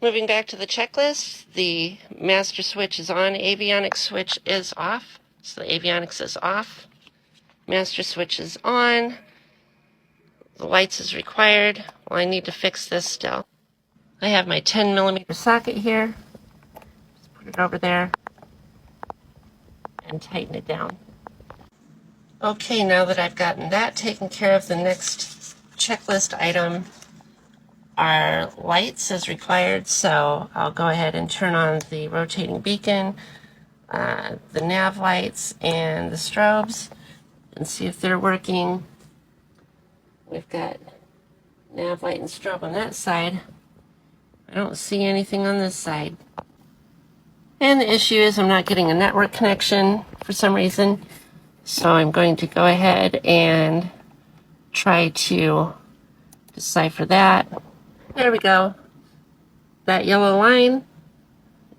Moving back to the checklist, the master switch is on, avionics switch is off. So the avionics is off. Master switch is on. The lights is required. Well, I need to fix this still. I have my 10mm socket here. Just put it over there and tighten it down. Okay, now that I've gotten that taken care of, the next checklist item are lights as required. So I'll go ahead and turn on the rotating beacon, the nav lights, and the strobes and see if they're working. We've got nav light and strobe on that side. I don't see anything on this side. And the issue is I'm not getting a network connection for some reason. So I'm going to go ahead and try to decipher that. There we go. That yellow line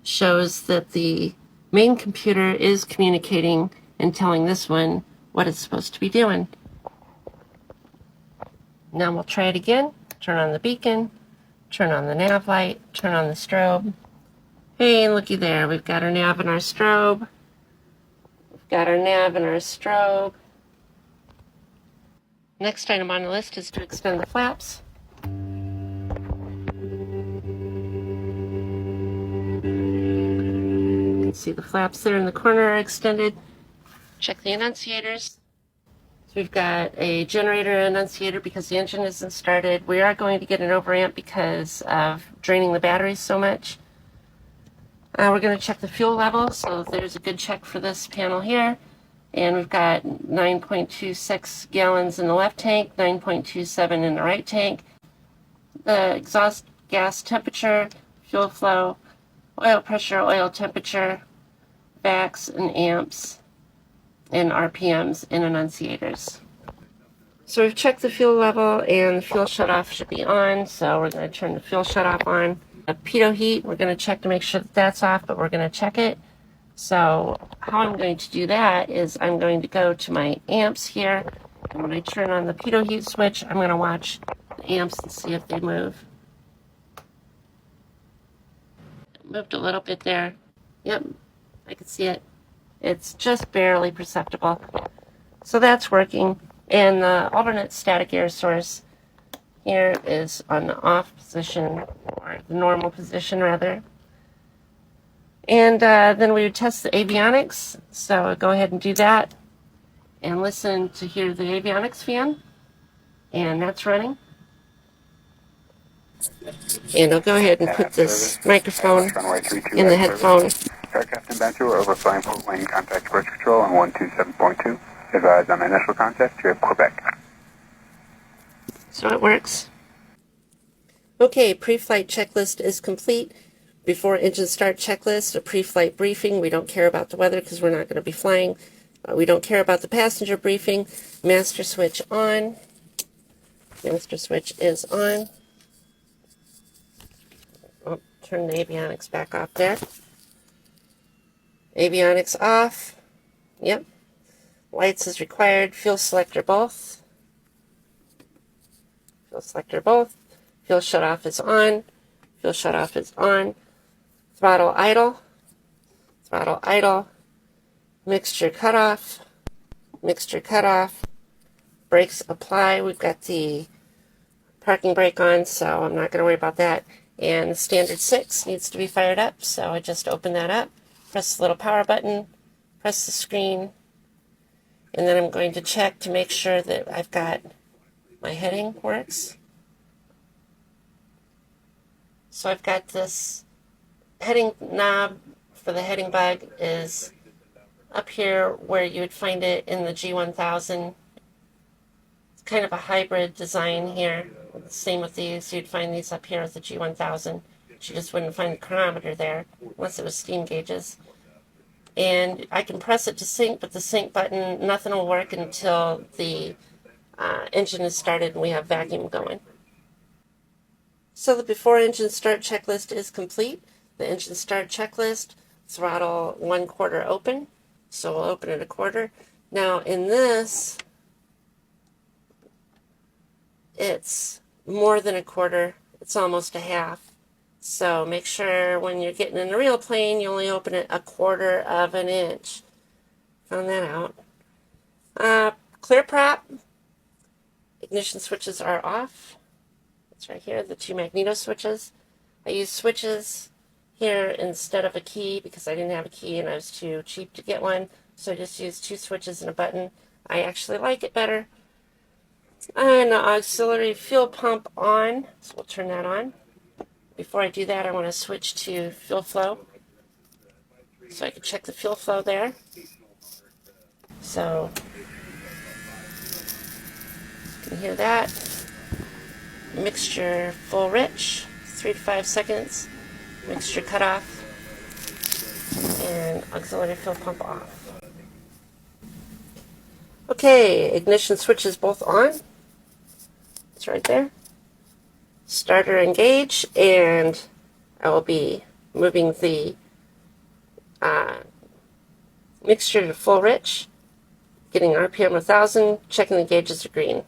shows that the main computer is communicating and telling this one what it's supposed to be doing. Now we'll try it again. Turn on the beacon, turn on the nav light, turn on the strobe. Hey, looky there, we've got our nav and our strobe. We've got our nav and our strobe. Next item on the list is to extend the flaps. You can see the flaps there in the corner are extended. Check the annunciators. So we've got a generator annunciator because the engine isn't started. We are going to get an overamp because of draining the batteries so much. We're going to check the fuel level, so there's a good check for this panel here. And we've got 9.26 gallons in the left tank, 9.27 in the right tank. The exhaust gas temperature, fuel flow, oil pressure, oil temperature, VACs and amps, and RPMs and annunciators. So we've checked the fuel level and the fuel shutoff should be on, so we're going to turn the fuel shutoff on. A pitot heat, we're going to check to make sure that that's off, but we're going to check it. So how I'm going to do that is I'm going to go to my amps here, and when I turn on the pitot heat switch, I'm going to watch the amps and see if they move. It moved a little bit there. Yep, I can see it. It's just barely perceptible. So that's working. And the alternate static air source here is on the off position, or the normal position rather. And then we would test the avionics. So I'll go ahead and do that and listen to hear the avionics fan. And that's running. And I'll go ahead and put this microphone in the headphone. Captain Bencher, overflying Fort Wayne, contact approach control on 127.2. Advise on initial contact, you have Quebec. So it works. Okay, pre-flight checklist is complete. Before engine start checklist, a pre-flight briefing. We don't care about the weather because we're not going to be flying. We don't care about the passenger briefing. Master switch on. Master switch is on. Oh, turn the avionics back off there. Avionics off. Yep. Lights is required. Fuel selector both. Fuel selector both. Fuel shutoff is on. Fuel shutoff is on. Throttle idle. Throttle idle. Mixture cutoff. Mixture cutoff. Brakes apply. We've got the parking brake on, so I'm not going to worry about that. And the standard 6 needs to be fired up, so I just open that up. Press the little power button. Press the screen. And then I'm going to check to make sure that I've got my heading works. So I've got this heading knob for the heading bug is up here where you would find it in the G1000. It's kind of a hybrid design here. Same with these. You'd find these up here with the G1000. But you just wouldn't find the chronometer there unless it was steam gauges. And I can press it to sync, but the sync button, nothing will work until the engine is started and we have vacuum going. So the before engine start checklist is complete. The engine start checklist, throttle 1/4 open. So we'll open it 1/4. Now in this, it's more than 1/4. It's almost a half. So make sure when you're getting in a real plane, you only open it 1/4 of an inch. Found that out. Clear prop. Ignition switches are off. It's right here, the 2 magneto switches. I use switches here instead of a key because I didn't have a key and I was too cheap to get one. So I just used 2 switches and a button. I actually like it better. And the auxiliary fuel pump on. So we'll turn that on. Before I do that, I want to switch to fuel flow. So I can check the fuel flow there. So you can hear that. Mixture full rich, 3 to 5 seconds. Mixture cut off. And auxiliary fuel pump off. Okay, ignition switches both on. It's right there. Starter engage, and I will be moving the mixture to full rich, getting RPM 1000, checking the gauges are green.